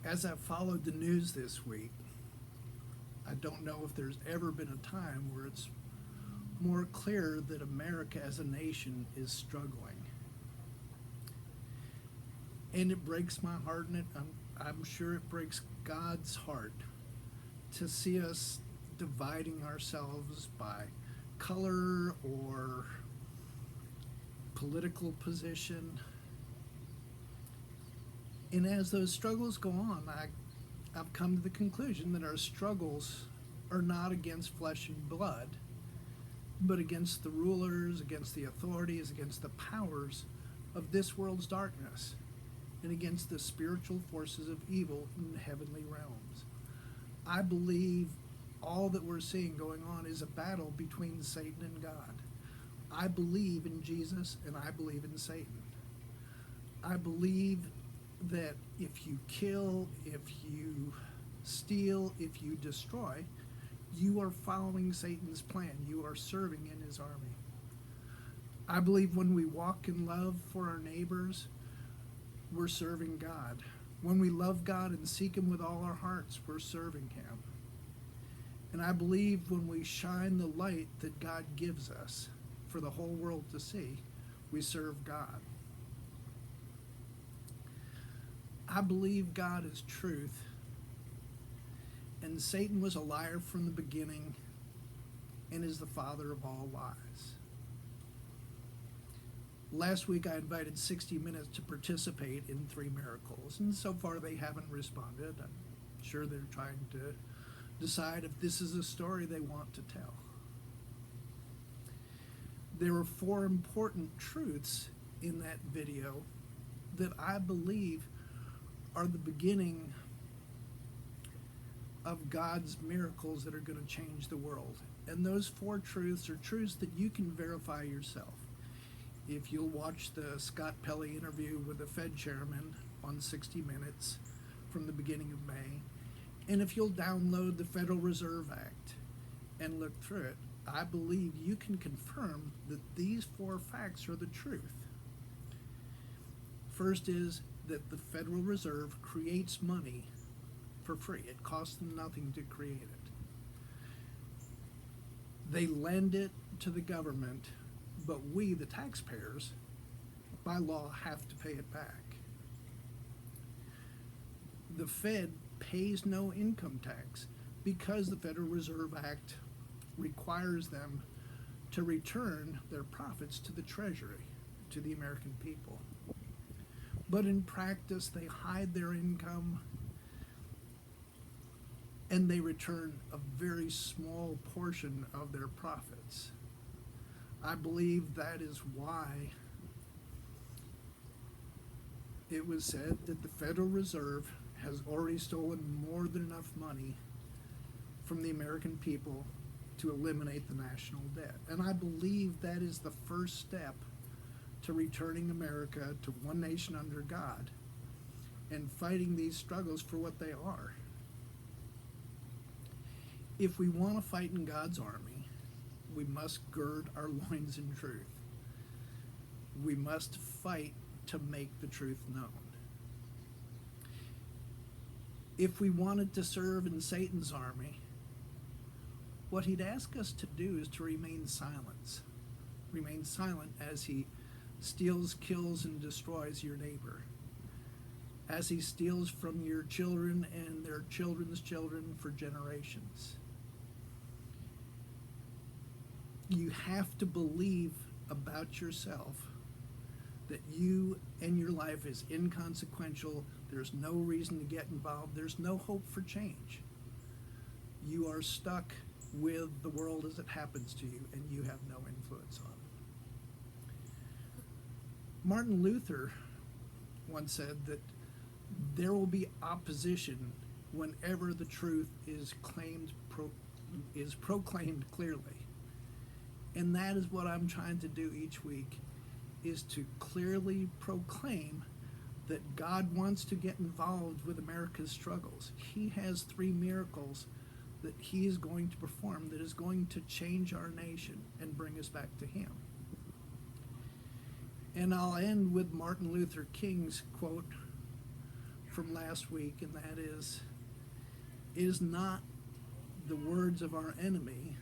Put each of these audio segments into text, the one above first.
As I've followed the news this week, I don't know if there's ever been a time where it's more clear that America as a nation is struggling. And it breaks my heart, and I'm sure it breaks God's heart to see us dividing ourselves by color or political position. And as those struggles go on, I've come to the conclusion that our struggles are not against flesh and blood, but against the rulers, against the authorities, against the powers of this world's darkness, and against the spiritual forces of evil in the heavenly realms. I believe all that we're seeing going on is a battle between Satan and God. I believe in Jesus and I believe in Satan. I believe that if you kill, if you steal, if you destroy, you are following Satan's plan. You are serving in his army. I believe when we walk in love for our neighbors, we're serving God. When we love God and seek him with all our hearts, we're serving him. And I believe when we shine the light that God gives us for the whole world to see, we serve God. I believe God is truth, and Satan was a liar from the beginning and is the father of all lies. Last week I invited 60 Minutes to participate in 3 miracles, and so far they haven't responded. I'm sure they're trying to decide if this is a story they want to tell. There were 4 important truths in that video that I believe are the beginning of God's miracles that are going to change the world. And those 4 truths are truths that you can verify yourself. If you'll watch the Scott Pelley interview with the Fed chairman on 60 Minutes from the beginning of May, and if you'll download the Federal Reserve Act and look through it, I believe you can confirm that these 4 facts are the truth. First is that the Federal Reserve creates money for free. It costs them nothing to create it. They lend it to the government, but we, the taxpayers, by law have to pay it back. The Fed pays no income tax because the Federal Reserve Act requires them to return their profits to the Treasury, to the American people. But in practice, they hide their income and they return a very small portion of their profits. I believe that is why it was said that the Federal Reserve has already stolen more than enough money from the American people to eliminate the national debt. And I believe that is the first step to returning America to one nation under God and fighting these struggles for what they are. If we want to fight in God's army, we must gird our loins in truth. We must fight to make the truth known. If we wanted to serve in Satan's army, what he'd ask us to do is to remain silent. Remain silent as he steals, kills, and destroys your neighbor. As he steals from your children and their children's children for generations. You have to believe about yourself that you and your life is inconsequential. There's no reason to get involved. There's no hope for change. You are stuck with the world as it happens to you, and you have no influence on it. Martin Luther once said that there will be opposition whenever the truth is proclaimed clearly. And that is what I'm trying to do each week, is to clearly proclaim that God wants to get involved with America's struggles. He has 3 miracles that he is going to perform that is going to change our nation and bring us back to him. And I'll end with Martin Luther King's quote from last week, and that is, it is not the words of our enemy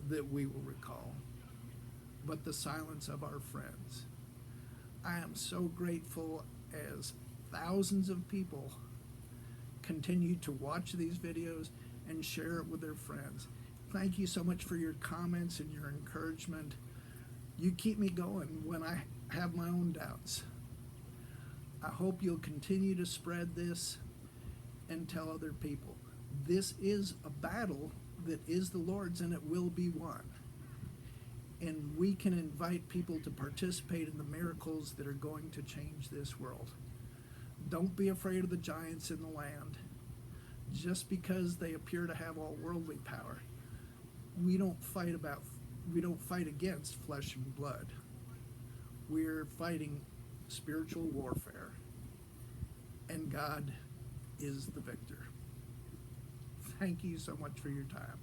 that we will recall, but the silence of our friends. I am so grateful as thousands of people continue to watch these videos and share it with their friends. Thank you so much for your comments and your encouragement. You keep me going when I have my own doubts. I hope you'll continue to spread this and tell other people. This is a battle that is the Lord's, and it will be won. And we can invite people to participate in the miracles that are going to change this world. Don't be afraid of the giants in the land. Just because they appear to have all worldly power, we don't fight against flesh and blood. We're fighting spiritual warfare, and God is the victor. Thank you so much for your time.